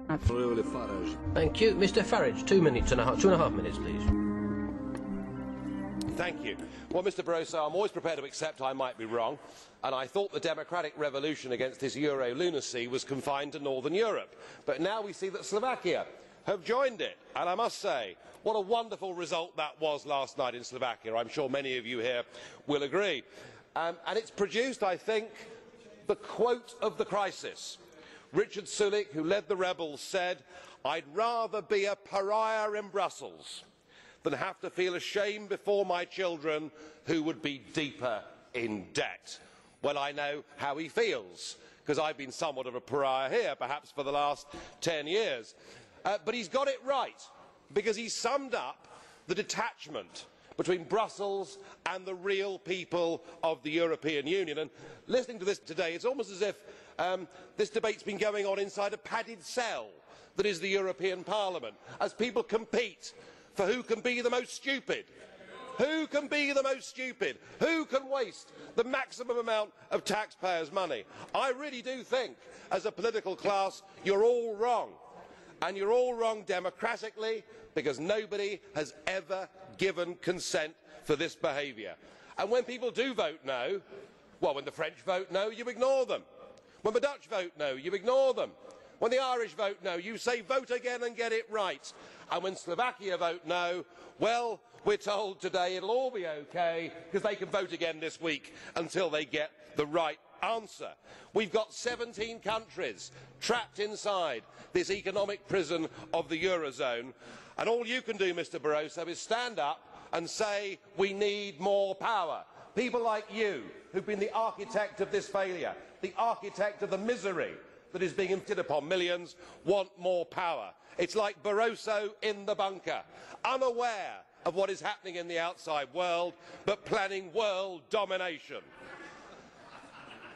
Farage. Thank you. Mr. Farage, 2 minutes and a half, 2.5 minutes, please. Thank you. Well, Mr. Barroso, I'm always prepared to accept I might be wrong, and I thought the democratic revolution against this Euro lunacy was confined to Northern Europe. But now we see that Slovakia have joined it, and I must say, what a wonderful result that was last night in Slovakia. I'm sure many of you here will agree. And it's produced, I think, the quote of the crisis. Richard Sulík, who led the rebels, said, "I'd rather be a pariah in Brussels than have to feel ashamed before my children who would be deeper in debt." Well, I know how he feels, because I've been somewhat of a pariah here, perhaps for the last 10 years. But he's got it right, because he summed up the detachment between Brussels and the real people of the European Union. And listening to this today, it's almost as if this debate's been going on inside a padded cell that is the European Parliament, as people compete for who can be the most stupid. Who can be the most stupid? Who can waste the maximum amount of taxpayers' money? I really do think, as a political class, you're all wrong. And you're all wrong democratically, because nobody has ever given consent for this behaviour. And when people do vote no, well, when the French vote no, you ignore them. When the Dutch vote no, you ignore them. When the Irish vote no, you say vote again and get it right. And when Slovakia vote no, well, we're told today it'll all be okay, because they can vote again this week until they get the right answer. We've got 17 countries trapped inside this economic prison of the Eurozone, and all you can do, Mr. Barroso, is stand up and say we need more power. People like you, who've been the architect of this failure, the architect of the misery that is being inflicted upon millions, want more power. It's like Barroso in the bunker, unaware of what is happening in the outside world, but planning world domination.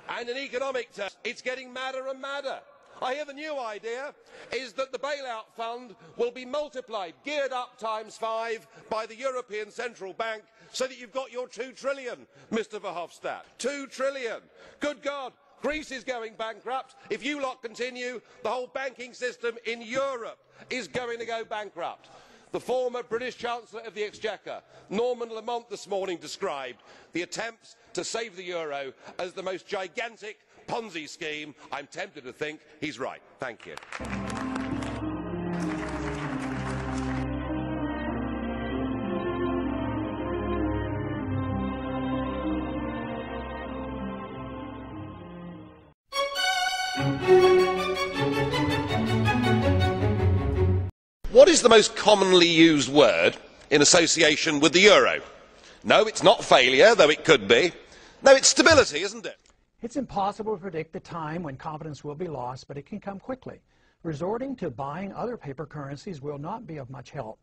And in economic terms, it's getting madder and madder. I hear the new idea is that the bailout fund will be multiplied, geared up ×5 by the European Central Bank, so that you've got your 2 trillion, Mr. Verhofstadt. 2 trillion. Good God, Greece is going bankrupt. If you lot continue, the whole banking system in Europe is going to go bankrupt. The former British Chancellor of the Exchequer, Norman Lamont, this morning described the attempts to save the euro as the most gigantic Ponzi scheme. I'm tempted to think he's right. Thank you. What is the most commonly used word in association with the euro? No, it's not failure, though it could be. No, it's stability, isn't it? It's impossible to predict the time when confidence will be lost, but it can come quickly. Resorting to buying other paper currencies will not be of much help.